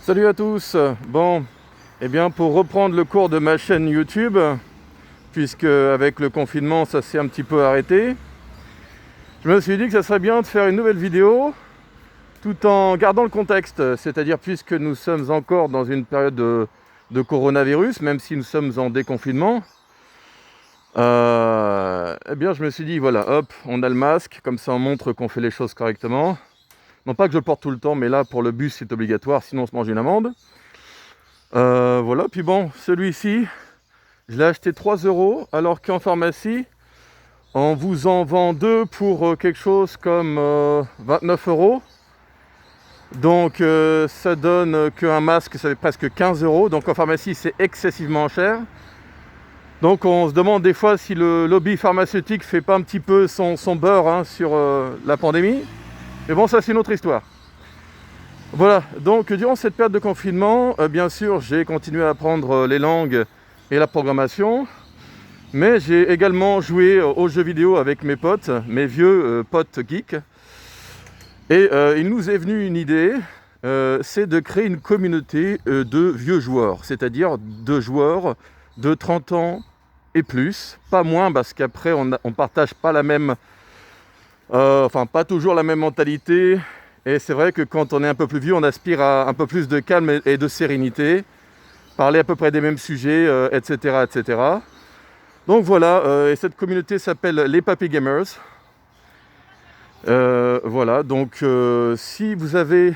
Salut à tous. Bon, eh bien pour reprendre le cours de ma chaîne YouTube, puisque avec le confinement ça s'est un petit peu arrêté, je me suis dit que ça serait bien de faire une nouvelle vidéo tout en gardant le contexte, c'est-à-dire puisque nous sommes encore dans une période de coronavirus, même si nous sommes en déconfinement, eh bien je me suis dit voilà, hop, on a le masque, comme ça on montre qu'on fait les choses correctement. Non pas que je le porte tout le temps, mais là pour le bus c'est obligatoire, sinon on se mange une amende. Voilà, puis bon, celui-ci, je l'ai acheté 3 €, alors qu'en pharmacie, on vous en vend deux pour quelque chose comme 29 €. Donc ça donne qu'un masque, ça fait presque 15 €. Donc en pharmacie, c'est excessivement cher. Donc on se demande des fois si le lobby pharmaceutique fait pas un petit peu son beurre sur la pandémie. Mais bon, ça c'est une autre histoire. Voilà, donc durant cette période de confinement, bien sûr, j'ai continué à apprendre les langues et la programmation, mais j'ai également joué aux jeux vidéo avec mes potes, mes vieux potes geeks. Et il nous est venu une idée, c'est de créer une communauté de vieux joueurs, c'est-à-dire de joueurs de 30 ans et plus, pas moins, parce qu'après on partage pas la même, pas toujours la même mentalité. Et c'est vrai que quand on est un peu plus vieux, on aspire à un peu plus de calme et de sérénité, parler à peu près des mêmes sujets, etc., etc. Donc voilà, et cette communauté s'appelle les Papy Gamers. Voilà, donc si vous avez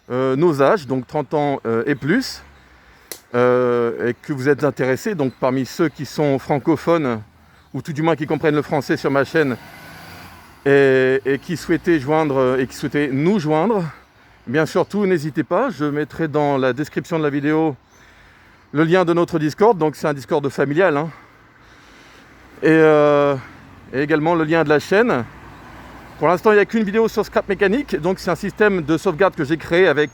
nos âges, donc 30 ans et plus, et que vous êtes intéressés, donc parmi ceux qui sont francophones, ou tout du moins qui comprennent le français sur ma chaîne, et qui souhaitaient nous joindre, bien surtout n'hésitez pas, je mettrai dans la description de la vidéo le lien de notre Discord, donc c'est un Discord familial, et également le lien de la chaîne. Pour l'instant il n'y a qu'une vidéo sur Scrap Mécanique, donc c'est un système de sauvegarde que j'ai créé avec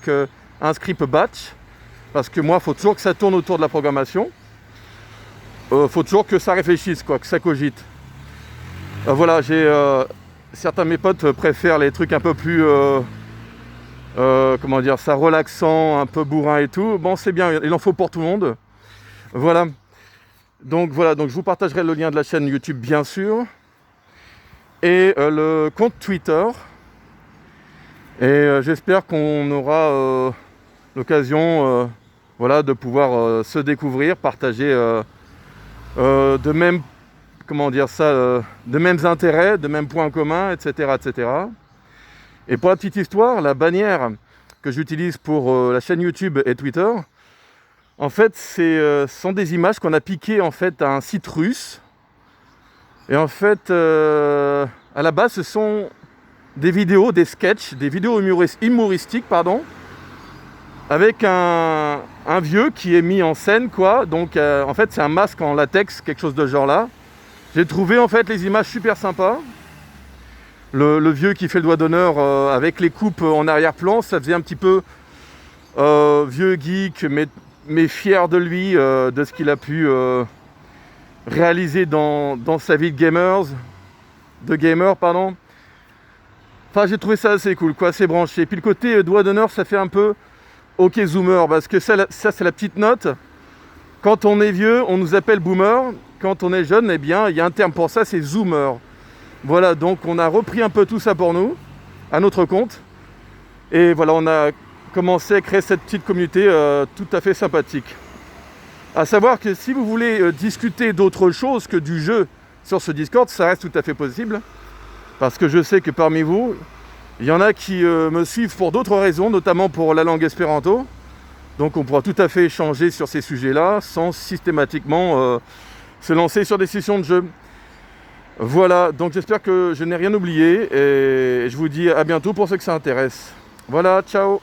un script batch, parce que moi il faut toujours que ça tourne autour de la programmation, faut toujours que ça réfléchisse, que ça cogite. Voilà, certains de mes potes préfèrent les trucs un peu plus, relaxant, un peu bourrin et tout. Bon, c'est bien, il en faut pour tout le monde. Voilà, donc je vous partagerai le lien de la chaîne YouTube, bien sûr, et le compte Twitter. Et j'espère qu'on aura l'occasion de pouvoir se découvrir, partager de mêmes intérêts, de mêmes points communs, etc., etc. Et pour la petite histoire, la bannière que j'utilise pour la chaîne YouTube et Twitter, en fait, sont des images qu'on a piquées en fait à un site russe. Et en fait, à la base, ce sont des vidéos, des sketchs, des vidéos humoristiques, avec un vieux qui est mis en scène, quoi. Donc, en fait, c'est un masque en latex, quelque chose de ce genre-là. J'ai trouvé en fait les images super sympas. Le vieux qui fait le doigt d'honneur avec les coupes en arrière-plan, ça faisait un petit peu vieux geek, mais fier de lui, de ce qu'il a pu réaliser dans sa vie de gamer. Enfin, j'ai trouvé ça assez cool, quoi, assez branché. Puis le côté doigt d'honneur, ça fait un peu ok zoomer, parce que ça c'est la petite note. Quand on est vieux, on nous appelle boomer. Quand on est jeune, eh bien, il y a un terme pour ça, c'est zoomer. Voilà, donc on a repris un peu tout ça pour nous, à notre compte. Et voilà, on a commencé à créer cette petite communauté tout à fait sympathique. À savoir que si vous voulez discuter d'autre chose que du jeu sur ce Discord, ça reste tout à fait possible. Parce que je sais que parmi vous, il y en a qui me suivent pour d'autres raisons, notamment pour la langue espéranto. Donc on pourra tout à fait échanger sur ces sujets-là sans systématiquement se lancer sur des sessions de jeu. Voilà, donc j'espère que je n'ai rien oublié et je vous dis à bientôt pour ceux que ça intéresse. Voilà, ciao!